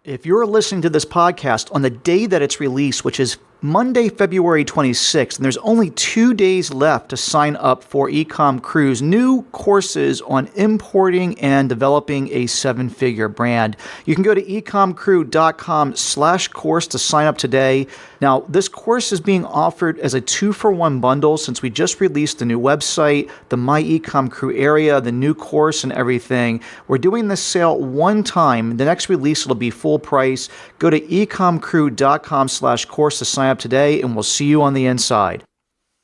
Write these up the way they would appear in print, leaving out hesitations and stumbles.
If you're listening to this podcast on the day that it's released, which is Monday, February 26th, and there's only 2 days left to sign up for EcomCrew's new courses on importing and developing a seven-figure brand. You can go to EcomCrew.com/course to sign up today. Now, this course is being offered as a 2-for-1 bundle since we just released the new website, the My EcomCrew area, the new course, and everything. We're doing this sale one time. The next release will be full price. Go to EcomCrew.com/course to sign up today, and we'll see you on the inside.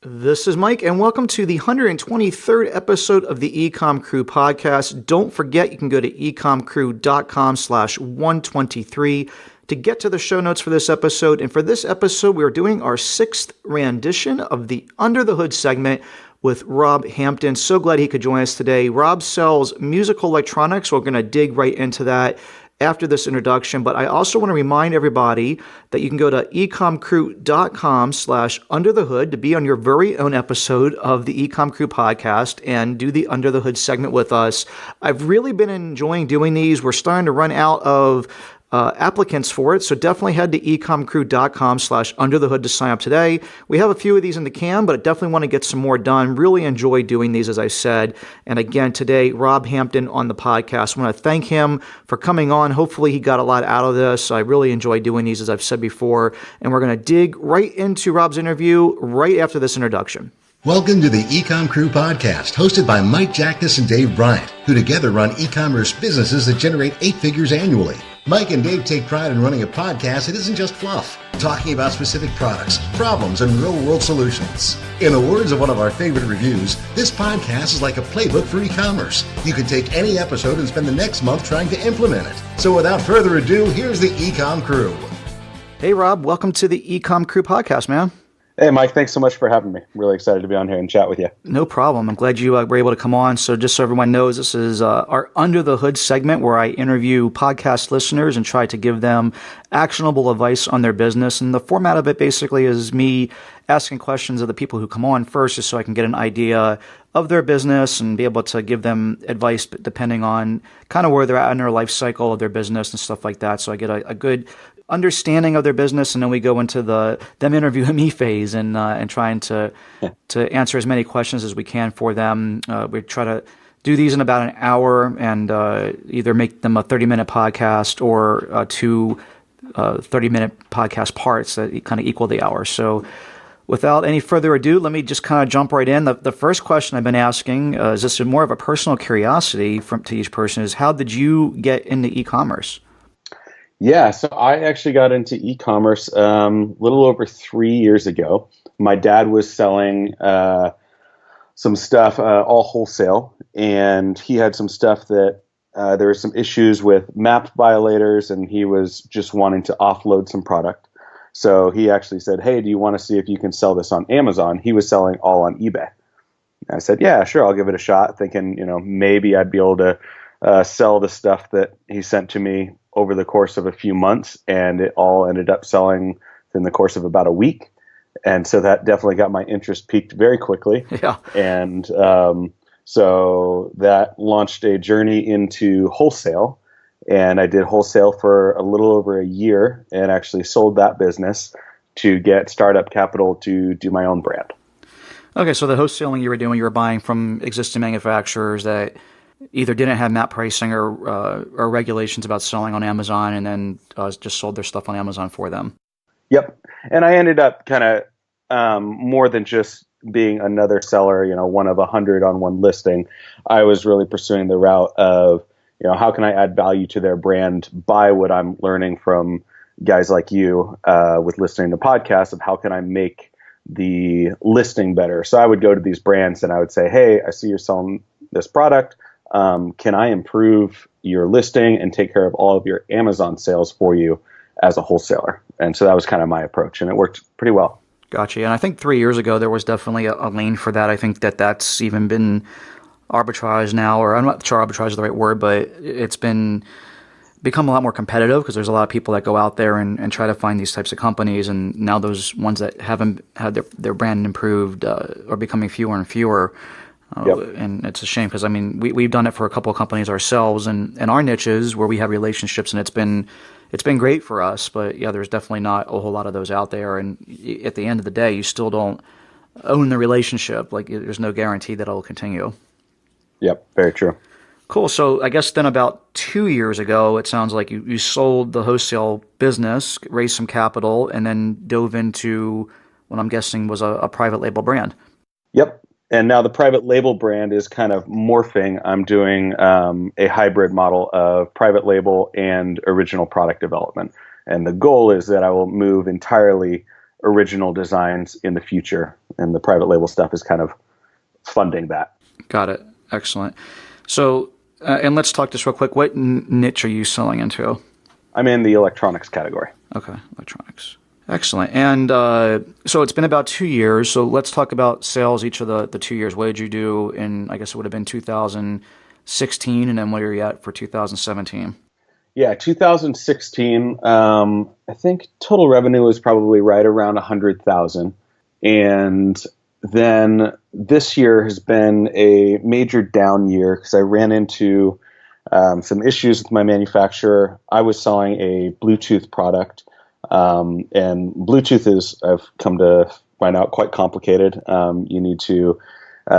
This is Mike, and welcome to the 123rd episode of the EcomCrew podcast. Don't forget, you can go to EcomCrew.com/123 to get to the show notes for this episode. And for this episode, we're doing our 6th rendition of the Under the Hood segment with Rob Hampton. So glad he could join us today. Rob sells musical electronics. We're going to dig right into that after this introduction, but I also want to remind everybody that you can go to EcomCrew.com/underthehood to be on your very own episode of the EcomCrew podcast and do the Under the Hood segment with us. I've really been enjoying doing these. We're starting to run out of applicants for it, so definitely head to EcomCrew.com/underthehood to sign up today. We have a few of these in the can, but I definitely want to get some more done. Really enjoy doing these, as I said. And again, today, Rob Hampton on the podcast. I want to thank him for coming on. Hopefully he got a lot out of this. I really enjoy doing these, as I've said before. And we're going to dig right into Rob's interview right after this introduction. Welcome to the EcomCrew podcast, hosted by Mike Jackness and Dave Bryant, who together run e-commerce businesses that generate 8 figures annually. Mike and Dave take pride in running a podcast that isn't just fluff, talking about specific products, problems, and real-world solutions. In the words of one of our favorite reviews, this podcast is like a playbook for e-commerce. You can take any episode and spend the next month trying to implement it. So without further ado, here's the EcomCrew. Hey, Rob. Welcome to the EcomCrew podcast, man. Hey, Mike, thanks so much for having me. I'm really excited to be on here and chat with you. No problem. I'm glad you were able to come on. So just so everyone knows, this is our Under the Hood segment where I interview podcast listeners and try to give them actionable advice on their business. And the format of it basically is me asking questions of the people who come on first, just so I can get an idea of their business and be able to give them advice depending on kind of where they're at in their life cycle of their business and stuff like that. So I get a good understanding of their business, and then we go into them interviewing me phase and trying to answer as many questions as we can for them. We try to do these in about an hour and either make them a 30-minute podcast or two 30-minute podcast parts that kind of equal the hour. So without any further ado, let me just kind of jump right in. The first question I've been asking is this more of a personal curiosity to each person is, how did you get into e-commerce? Yeah, so I actually got into e-commerce a little over 3 years ago. My dad was selling some stuff, all wholesale, and he had some stuff that there were some issues with MAP violators, and he was just wanting to offload some product. So he actually said, hey, do you want to see if you can sell this on Amazon? He was selling all on eBay. And I said, yeah, sure, I'll give it a shot, thinking, maybe I'd be able to sell the stuff that he sent to me over the course of a few months, and it all ended up selling in the course of about a week. And so that definitely got my interest peaked very quickly. Yeah. And so that launched a journey into wholesale, and I did wholesale for a little over a year and actually sold that business to get startup capital to do my own brand. Okay, so the wholesaling you were buying from existing manufacturers that either didn't have MAP pricing or regulations about selling on Amazon, and then just sold their stuff on Amazon for them. Yep. And I ended up kind of more than just being another seller, one of 100 on one listing. I was really pursuing the route of, how can I add value to their brand by what I'm learning from guys like you with listening to podcasts of how can I make the listing better. So I would go to these brands and I would say, hey, I see you're selling this product. Can I improve your listing and take care of all of your Amazon sales for you as a wholesaler? And so that was kind of my approach, and it worked pretty well. Gotcha. And I think 3 years ago, there was definitely a lane for that. I think that's even been arbitraged now, or I'm not sure arbitrage is the right word, but it's become a lot more competitive because there's a lot of people that go out there and try to find these types of companies. And now those ones that haven't had their brand improved are becoming fewer and fewer. Yep. And it's a shame because, I mean, we've done it for a couple of companies ourselves and in our niches where we have relationships, and it's been great for us. But yeah, there's definitely not a whole lot of those out there. And at the end of the day, you still don't own the relationship. Like, there's no guarantee that it'll continue. Yep, very true. Cool. So I guess then about 2 years ago, it sounds like you sold the wholesale business, raised some capital, and then dove into what I'm guessing was a private label brand. Yep. And now the private label brand is kind of morphing. I'm doing a hybrid model of private label and original product development. And the goal is that I will move entirely original designs in the future. And the private label stuff is kind of funding that. Got it. Excellent. So, and let's talk just real quick. What niche are you selling into? I'm in the electronics category. Okay, electronics. Excellent. And so it's been about 2 years. So let's talk about sales each of the 2 years. What did you do in, I guess it would have been 2016, and then what are you at for 2017? Yeah, 2016, I think total revenue was probably right around 100,000. And then this year has been a major down year because I ran into some issues with my manufacturer. I was selling a Bluetooth product, and Bluetooth is, I've come to find out, quite complicated. You need to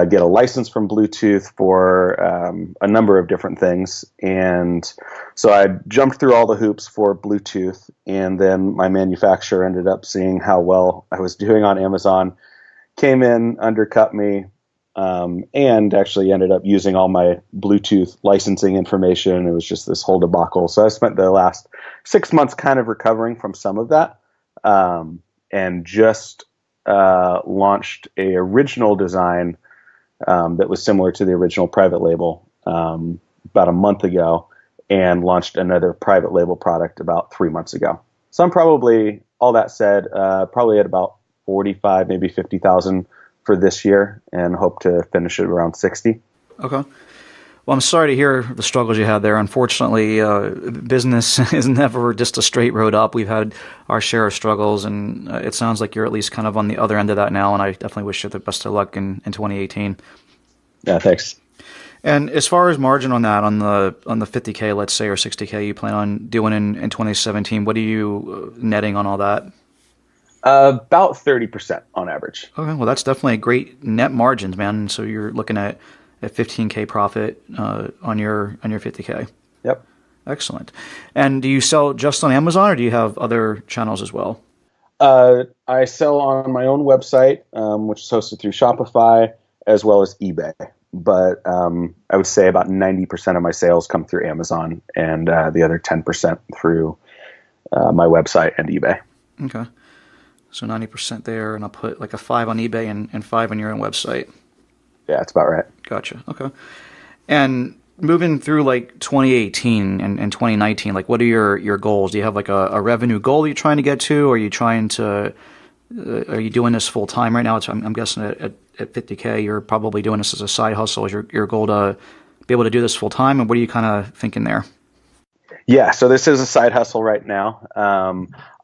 get a license from Bluetooth for a number of different things. And so I jumped through all the hoops for Bluetooth, and then my manufacturer ended up seeing how well I was doing on Amazon, came in, undercut me, and actually ended up using all my Bluetooth licensing information. It was just this whole debacle. So I spent the last 6 months kind of recovering from some of that, and just launched a original design that was similar to the original private label about a month ago, and launched another private label product about 3 months ago. So I'm probably, all that said, probably at about 45, maybe 50,000 for this year, and hope to finish it around 60. Okay. Well, I'm sorry to hear the struggles you had there. Unfortunately, business is never just a straight road up. We've had our share of struggles, and it sounds like you're at least kind of on the other end of that now, and I definitely wish you the best of luck in 2018. Yeah, thanks. And as far as margin on that, on the 50K, let's say, or 60K you plan on doing in 2017, what are you netting on all that? About 30% on average. Okay, well, that's definitely a great net margins, man. So you're looking at a 15K profit on your 50K. Yep. Excellent. And do you sell just on Amazon, or do you have other channels as well? I sell on my own website, which is hosted through Shopify, as well as eBay. But I would say about 90% of my sales come through Amazon, and the other 10% through my website and eBay. Okay. So 90% there, and I'll put like a 5 on eBay and 5 on your own website. Yeah, that's about right. Gotcha. Okay. And moving through like 2018 and 2019, like what are your goals? Do you have like a revenue goal you're trying to get to? Or are you trying to, are you doing this full time right now? I'm guessing at 50K, you're probably doing this as a side hustle. Is your goal to be able to do this full time? And what are you kind of thinking there? Yeah, so this is a side hustle right now.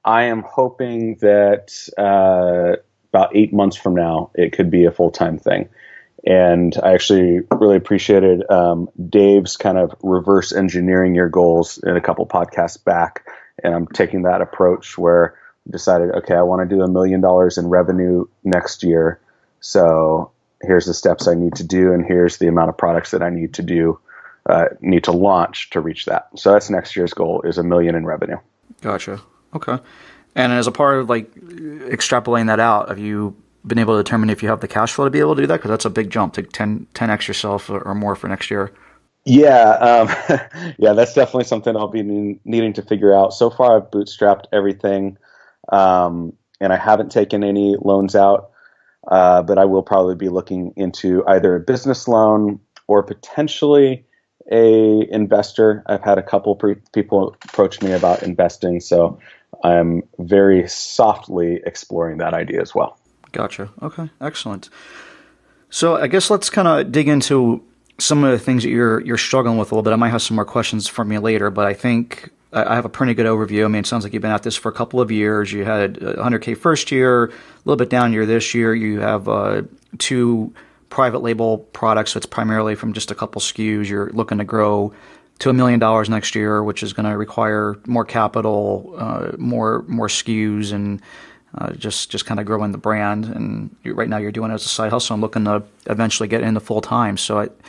I am hoping that about 8 months from now, it could be a full-time thing. And I actually really appreciated Dave's kind of reverse engineering your goals in a couple podcasts back. And I'm taking that approach where I decided, okay, I want to do $1 million in revenue next year. So here's the steps I need to do, and here's the amount of products that I need to launch to reach that. So that's next year's goal, is $1 million in revenue. Gotcha. Okay. And as a part of like extrapolating that out, have you been able to determine if you have the cash flow to be able to do that? Because that's a big jump to 10x yourself or more for next year. Yeah. Yeah, that's definitely something I'll be needing to figure out. So far, I've bootstrapped everything, and I haven't taken any loans out, but I will probably be looking into either a business loan or potentially a investor. I've had a couple people approach me about investing, so I'm very softly exploring that idea as well. Gotcha. Okay. Excellent. So I guess let's kind of dig into some of the things that you're struggling with a little bit. I might have some more questions from you later, but I think I have a pretty good overview. I mean, it sounds like you've been at this for a couple of years. You had 100K first year, a little bit down year this year. You have 2 private label products, so it's primarily from just a couple SKUs. You're looking to grow to $1 million next year, which is going to require more capital, more SKUs, and just kind of growing the brand. And right now you're doing it as a side hustle. I'm looking to eventually get into full time. So it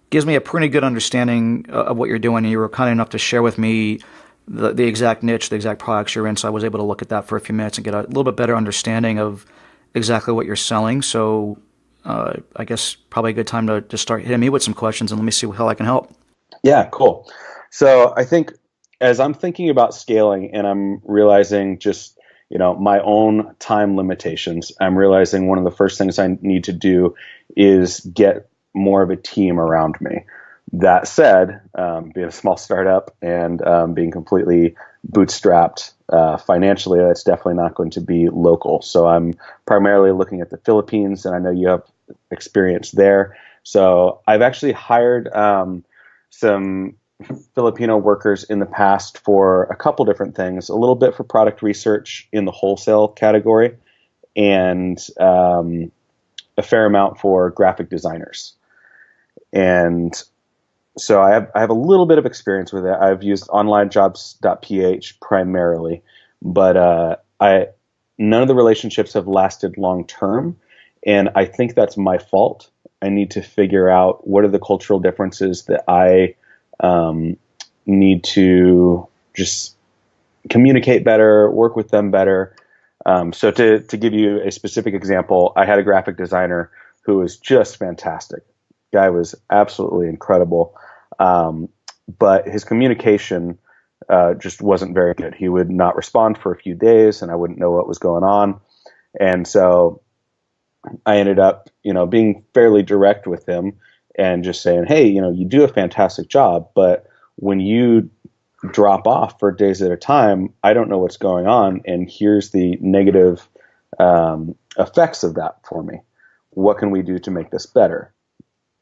gives me a pretty good understanding of what you're doing. And you were kind enough to share with me the exact niche, the exact products you're in. So I was able to look at that for a few minutes and get a little bit better understanding of exactly what you're selling. So I guess probably a good time to just start hitting me with some questions, and let me see how I can help. Yeah, cool. So I think as I'm thinking about scaling and I'm realizing just, my own time limitations, I'm realizing one of the first things I need to do is get more of a team around me. That said, being a small startup and being completely bootstrapped financially, that's definitely not going to be local. So I'm primarily looking at the Philippines, and I know you have experience there. So I've actually hired some Filipino workers in the past for a couple different things, a little bit for product research in the wholesale category, and a fair amount for graphic designers. And so I have a little bit of experience with it. I've used onlinejobs.ph primarily, but none of the relationships have lasted long term, and I think that's my fault. I need to figure out what are the cultural differences that I need to just communicate better, work with them better. So to give you a specific example, I had a graphic designer who was just fantastic. Guy was absolutely incredible. But his communication just wasn't very good. He would not respond for a few days, and I wouldn't know what was going on. And so I ended up, being fairly direct with him and just saying, hey, you do a fantastic job, but when you drop off for days at a time, I don't know what's going on, and here's the negative effects of that for me. What can we do to make this better?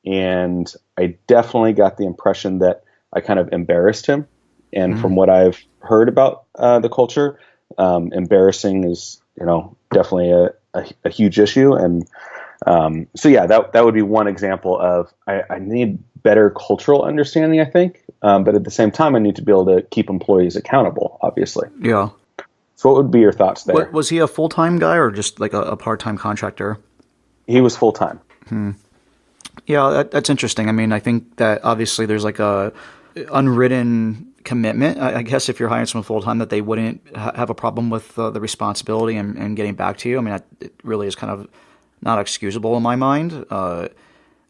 And I definitely got the impression that I kind of embarrassed him. And from what I've heard about the culture, embarrassing is, definitely a huge issue. And so, yeah, that would be one example of I need better cultural understanding, I think. But at the same time, I need to be able to keep employees accountable, obviously. Yeah. So what would be your thoughts there? Was he a full-time guy or just like a part-time contractor? He was full-time. Yeah, that's interesting. I mean, I think that obviously there's like a unwritten commitment, I guess, if you're hiring someone full-time, that they wouldn't have a problem with the responsibility and getting back to you. I mean, it really is kind of not excusable in my mind. From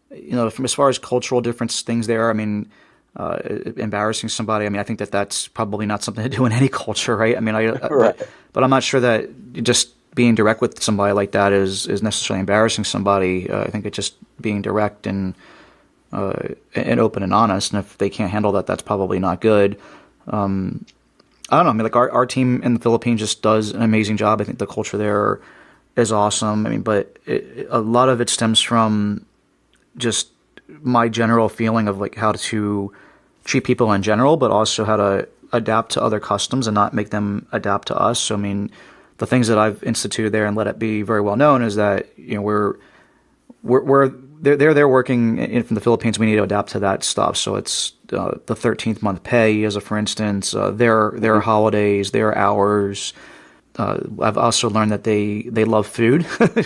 as far as cultural difference things there, I mean, embarrassing somebody, I mean, I think that's probably not something to do in any culture, right? I mean, Right. but I'm not sure that just being direct with somebody like that is necessarily embarrassing somebody. I think it's just being direct and open and honest. And if they can't handle that, that's probably not good. I don't know. I mean, like our team in the Philippines just does an amazing job. I think the culture there is awesome. I mean, but a lot of it stems from just my general feeling of like how to treat people in general, but also how to adapt to other customs and not make them adapt to us. So, I mean, the things that I've instituted there and let it be very well known is that, they're working from the Philippines. We need to adapt to that stuff. So it's the 13th month pay, as a for instance, their holidays, their hours. I've also learned that they love food,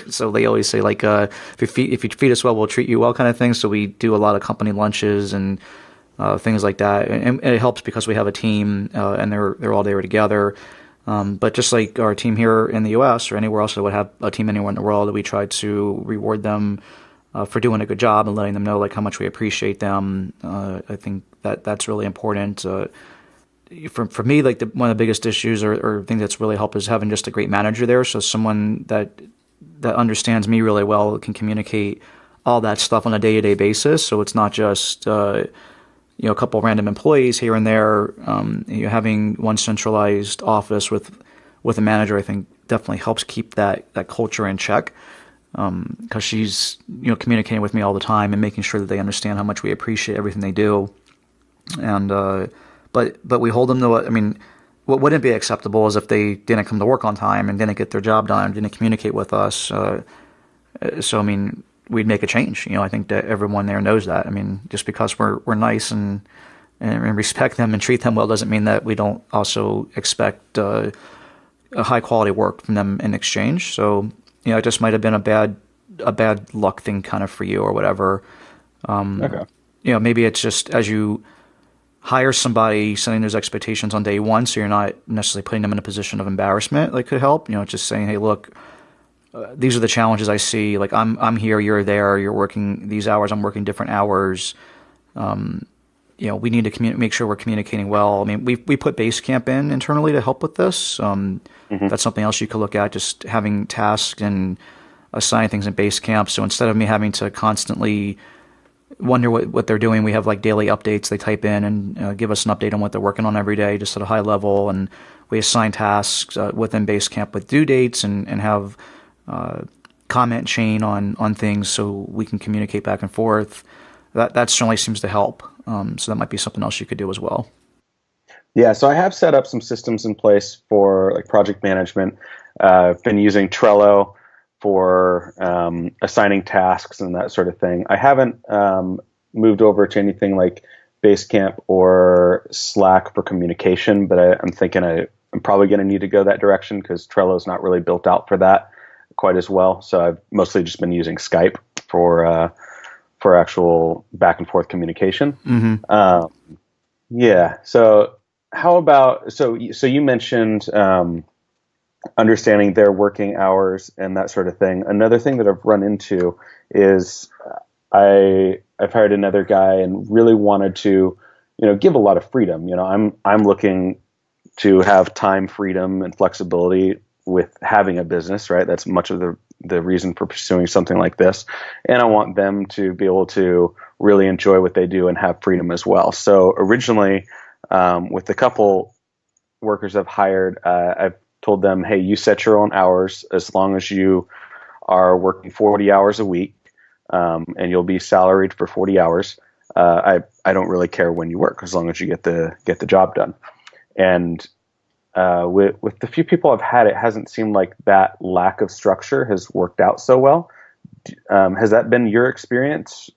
so they always say like, if you feed us well, we'll treat you well, kind of thing. So we do a lot of company lunches and things like that, and it helps because we have a team and they're all there together. But just like our team here in the U.S. or anywhere else that would have a team anywhere in the world, we try to reward them for doing a good job and letting them know like how much we appreciate them. I think that's really important. For me, like one of the biggest issues or things that's really helped is having just a great manager there. So someone that understands me really well, can communicate all that stuff on a day-to-day basis. So it's not just a couple random employees here and there. Having one centralized office with a manager, I think definitely helps keep that culture in check. Because she's communicating with me all the time and making sure that they understand how much we appreciate everything they do. And but we hold them to what, I mean, what wouldn't be acceptable is if they didn't come to work on time and didn't get their job done, didn't communicate with us. So I mean, we'd make a change. I think that everyone there knows that. I mean, just because we're nice and respect them and treat them well doesn't mean that we don't also expect a high quality work from them in exchange. So, it just might have been a bad luck thing kind of for you or whatever. Okay. Maybe it's just as you hire somebody, setting those expectations on day one, so you're not necessarily putting them in a position of embarrassment. Like, could help. Just saying, hey, look, these are the challenges I see. Like, I'm here, you're there, you're working these hours, I'm working different hours. We need to make sure we're communicating well. I mean, we put Basecamp in internally to help with this. That's something else you could look at, just having tasks and assigning things in Basecamp. So instead of me having to constantly wonder what they're doing, we have like daily updates they type in and give us an update on what they're working on every day, just at a high level. And we assign tasks within Basecamp with due dates and have comment chain on things so we can communicate back and forth. That certainly seems to help. So that might be something else you could do as well. Yeah, so I have set up some systems in place for like project management. I've been using Trello for assigning tasks and that sort of thing. I haven't moved over to anything like Basecamp or Slack for communication, but I'm thinking I'm probably going to need to go that direction because Trello is not really built out for that quite as well. So I've mostly just been using Skype for actual back and forth communication. Mm-hmm. Yeah. So how about, so you mentioned understanding their working hours and that sort of thing. Another thing that I've run into is I've hired another guy and really wanted to, give a lot of freedom. I'm looking to have time freedom and flexibility with having a business, right? That's much of the reason for pursuing something like this. And I want them to be able to really enjoy what they do and have freedom as well. So originally, with the couple workers I've hired, I've told them, hey, you set your own hours as long as you are working 40 hours a week, and you'll be salaried for 40 hours. I don't really care when you work as long as you get the job done. And with the few people I've had, it hasn't seemed like that lack of structure has worked out so well. Has that been your experience?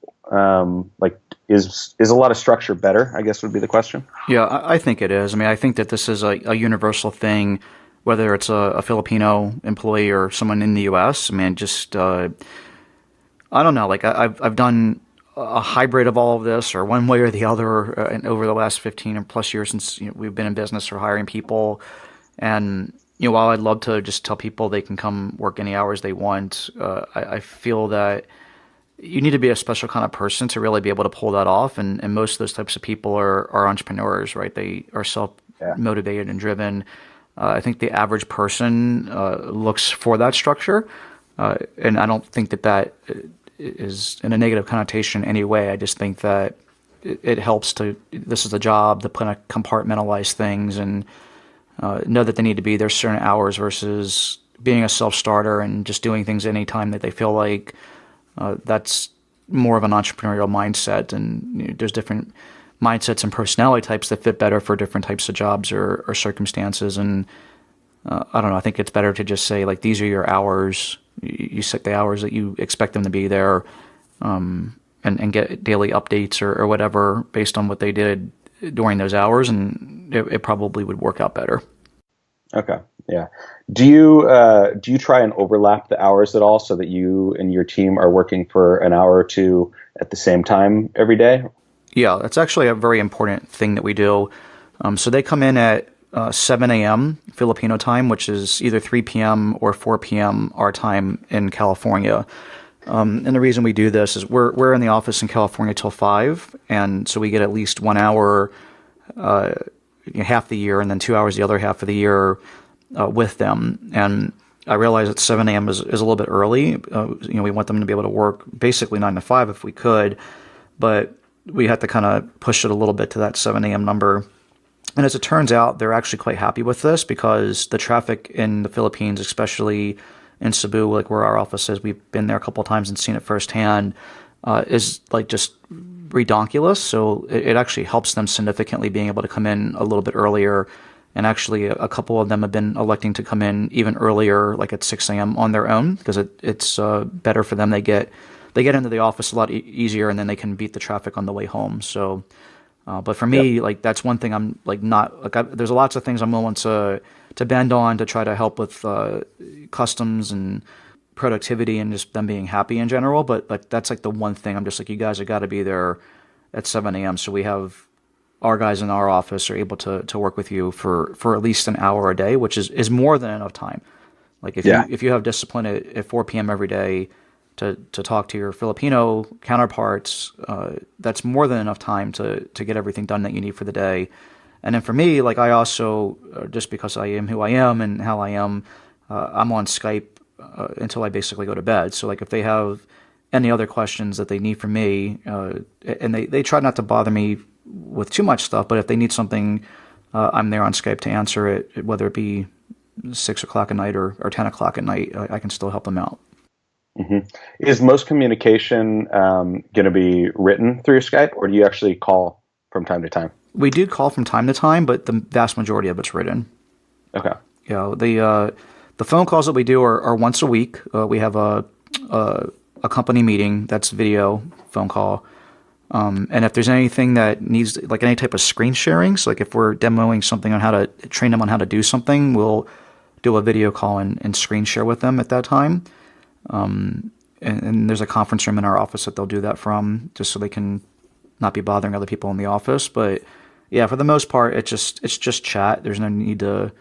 Is a lot of structure better, I guess would be the question. Yeah, I think it is. I mean, I think that this is a universal thing, whether it's a Filipino employee or someone in the U.S. I mean, just I don't know. Like I've done a hybrid of all of this, or one way or the other, and over the last 15 or plus years since we've been in business or hiring people. And while I'd love to just tell people they can come work any hours they want, I feel that you need to be a special kind of person to really be able to pull that off. And most of those types of people are entrepreneurs, right? They are self-motivated and driven. I think the average person looks for that structure. And I don't think that is in a negative connotation in any way. I just think that it helps this is a job to kind of compartmentalize things and know that they need to be there certain hours versus being a self-starter and just doing things anytime that they feel like. That's more of an entrepreneurial mindset, and there's different mindsets and personality types that fit better for different types of jobs or circumstances. And I don't know, I think it's better to just say, like, these are your hours. You set the hours that you expect them to be there, and get daily updates or whatever based on what they did during those hours, and it probably would work out better. Okay. Yeah. Do you try and overlap the hours at all so that you and your team are working for an hour or two at the same time every day? Yeah, that's actually a very important thing that we do. So they come in at 7 a.m. Filipino time, which is either 3 p.m. or 4 p.m. our time in California. And the reason we do this is we're in the office in California till 5, and so we get at least 1 hour half the year, and then 2 hours the other half of the year with them. And I realize that 7 a.m. is a little bit early. We want them to be able to work basically 9 to 5 if we could, but we had to kind of push it a little bit to that 7 a.m. number. And as it turns out, they're actually quite happy with this because the traffic in the Philippines, especially in Cebu, like where our office is, we've been there a couple of times and seen it firsthand, is like just redonkulous. So it actually helps them significantly being able to come in a little bit earlier. And actually, a couple of them have been electing to come in even earlier, like at 6 a.m. on their own, because it's better for them. They they get into the office a lot easier, and then they can beat the traffic on the way home. So, but for me, like that's one thing I'm like not like there's lots of things I'm willing to bend on to try to help with customs and productivity and just them being happy in general. But that's like the one thing I'm just like, you guys have got to be there at 7 a.m. So we have our guys in our office are able to work with you for at least an hour a day, which is more than enough time. Like if you have discipline at 4 p.m. every day to talk to your Filipino counterparts, that's more than enough time to get everything done that you need for the day. And then for me, like I also, just because I am who I am and how I am, I'm on Skype until I basically go to bed. So like if they have any other questions that they need from me, and they try not to bother me with too much stuff, but if they need something, I'm there on Skype to answer it, whether it be 6 o'clock at night or 10 o'clock at night, I can still help them out. Mm-hmm. Is most communication going to be written through Skype, or do you actually call from time to time? We do call from time to time, but the vast majority of it's written. Okay. Yeah. The phone calls that we do are once a week. We have a company meeting that's video phone call. And if there's anything that needs, like any type of screen sharing, so like if we're demoing something on how to train them on how to do something, we'll do a video call and screen share with them at that time. And there's a conference room in our office that they'll do that from, just so they can not be bothering other people in the office. But yeah, for the most part, it's just chat. There's no need to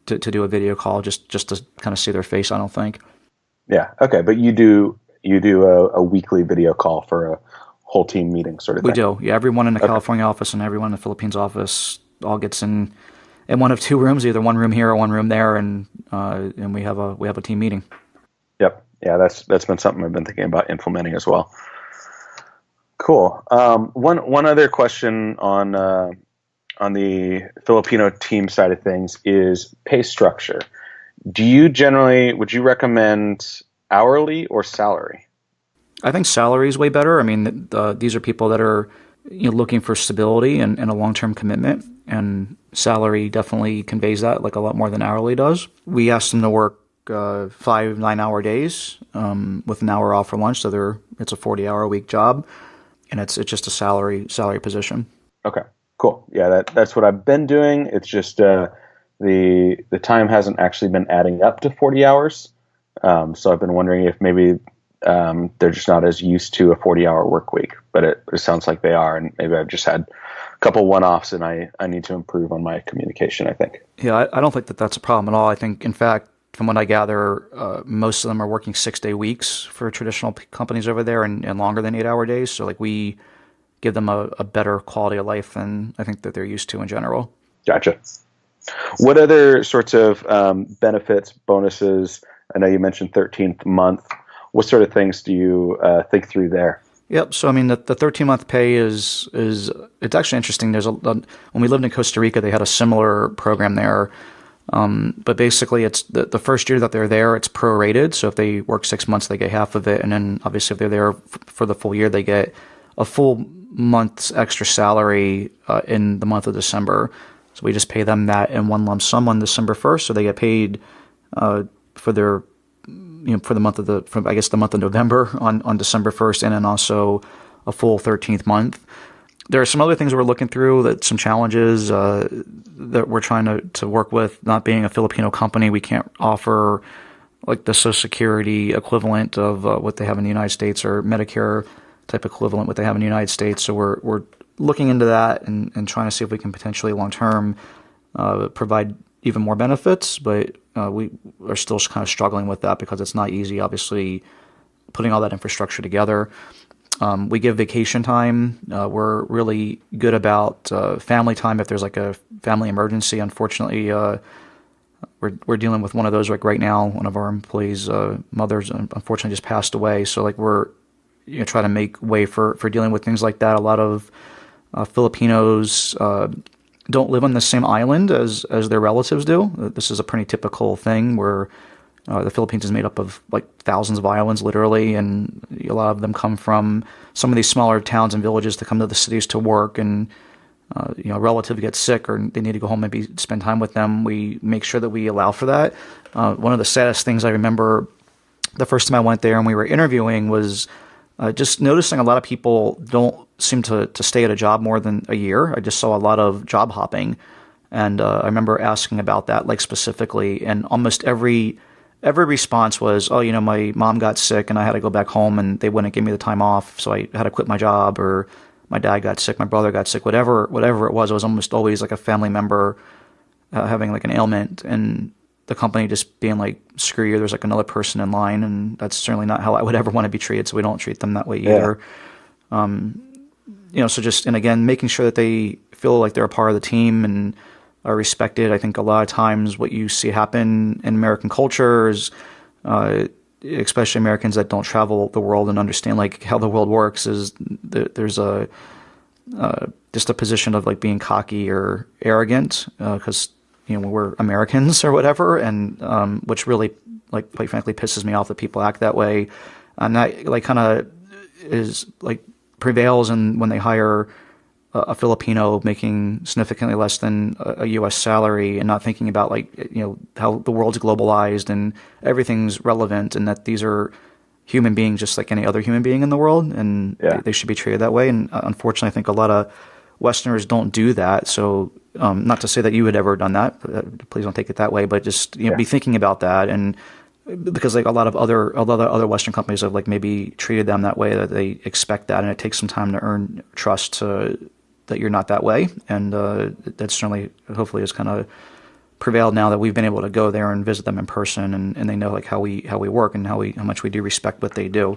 do a video call just to kind of see their face, I don't think. Yeah. Okay. But you do a weekly video call for a whole team meeting sort of thing? We do. Yeah. Everyone in the California office and everyone in the Philippines office all gets in one of two rooms, either one room here or one room there. And we have a team meeting. Yep. Yeah. That's been something I've been thinking about implementing as well. Cool. One other question on the Filipino team side of things is pay structure. Would you recommend hourly or salary? I think salary is way better. I mean, these are people that are looking for stability and a long-term commitment, and salary definitely conveys that like a lot more than hourly does. We ask them to work 5 9-hour days with an hour off for lunch, so it's a 40-hour-a-week job, and it's just a salary position. Okay, cool. Yeah, that's what I've been doing. It's just the time hasn't actually been adding up to 40 hours. So I've been wondering if maybe they're just not as used to a 40-hour work week, but it sounds like they are, and maybe I've just had a couple one-offs, and I need to improve on my communication, I think. Yeah, I don't think that's a problem at all. I think, in fact, from what I gather, most of them are working 6-day weeks for traditional companies over there and longer than 8-hour days. So like we give them a better quality of life than I think that they're used to in general. Gotcha. What other sorts of benefits, bonuses? I know you mentioned 13th month. What sort of things do you think through there? Yep. So I mean, the 13-month pay is it's actually interesting. When we lived in Costa Rica, they had a similar program there. But basically, it's the first year that they're there, it's prorated. So if they work 6 months, they get half of it, and then obviously if they're there for the full year, they get a full month's extra salary in the month of December. So we just pay them that in one lump sum on December 1st. So they get paid for their for the month of the month of November on December 1st, and then also a full 13th month. There are some other things we're looking through, some challenges that we're trying to work with. Not being a Filipino company, we can't offer like the Social Security equivalent of what they have in the United States, or Medicare type equivalent what they have in the United States. So we're looking into that and trying to see if we can potentially long term provide even more benefits. But we are still kind of struggling with that because it's not easy, obviously, putting all that infrastructure together. We give vacation time. We're really good about family time. If there's like a family emergency, unfortunately, we're dealing with one of those like right now. One of our employees' mothers unfortunately just passed away. So like we're trying to make way for dealing with things like that. A lot of Filipinos don't live on the same island as their relatives do. This is a pretty typical thing where the Philippines is made up of like thousands of islands, literally, and a lot of them come from some of these smaller towns and villages to come to the cities to work. And a relative gets sick or they need to go home, maybe spend time with them. We make sure that we allow for that. One of the saddest things I remember the first time I went there and we were interviewing was just noticing a lot of people don't seem to stay at a job more than a year. I just saw a lot of job hopping. And I remember asking about that, like specifically, and almost every response was, oh, my mom got sick and I had to go back home and they wouldn't give me the time off, so I had to quit my job, or my dad got sick, my brother got sick, whatever it was almost always like a family member having like an ailment, and the company just being like, screw you, there's like another person in line, and that's certainly not how I would ever want to be treated, so we don't treat them that way either. So just, and again, making sure that they feel like they're a part of the team and are respected. I think a lot of times what you see happen in American culture is, especially Americans that don't travel the world and understand like how the world works, is there's just a position of like being cocky or arrogant, because we're Americans or whatever, and which really, like, quite frankly, pisses me off that people act that way, and that like kind of is like prevails in when they hire a Filipino making significantly less than a U.S. salary and not thinking about like, how the world's globalized and everything's relevant, and that these are human beings just like any other human being in the world, and they should be treated that way. And unfortunately, I think a lot of Westerners don't do that. So not to say that you had ever done that, please don't take it that way, but just be thinking about that. And because like a lot of other Western companies have like maybe treated them that way, that they expect that, and it takes some time to earn trust that you're not that way. And that certainly, hopefully, has kind of prevailed now that we've been able to go there and visit them in person, and they know like how we work and how much we do respect what they do,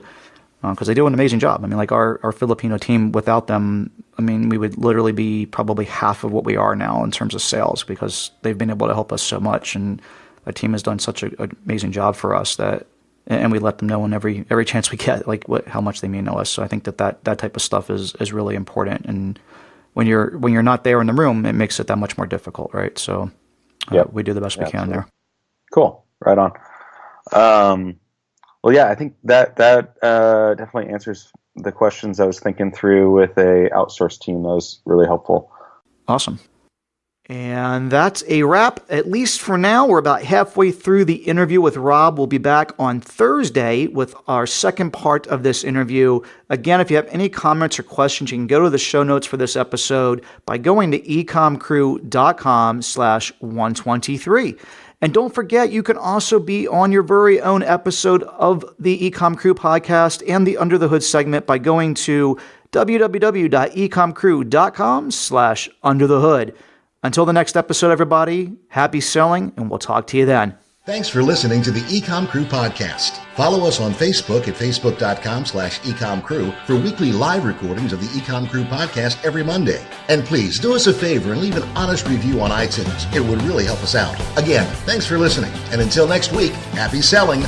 because they do an amazing job. I mean, like our Filipino team, without them, I mean, we would literally be probably half of what we are now in terms of sales, because they've been able to help us so much, and the team has done such an amazing job for us that, and we let them know in every chance we get, like how much they mean to us. So I think that type of stuff is really important, and when you're not there in the room, it makes it that much more difficult, right? So we do the best we can there. Cool, right on. Well, yeah, I think that definitely answers the questions I was thinking through with a outsourced team. That was really helpful. Awesome. And that's a wrap, at least for now. We're about halfway through the interview with Rob. We'll be back on Thursday with our second part of this interview. Again, if you have any comments or questions, you can go to the show notes for this episode by going to ecomcrew.com/123. And don't forget, you can also be on your very own episode of the EcomCrew podcast and the Under the Hood segment by going to www.ecomcrew.com/underthehood. Until the next episode, everybody, happy selling, and we'll talk to you then. Thanks for listening to the EcomCrew podcast. Follow us on Facebook at facebook.com/EcomCrew for weekly live recordings of the EcomCrew podcast every Monday. And please do us a favor and leave an honest review on iTunes. It would really help us out. Again, thanks for listening. And until next week, happy selling.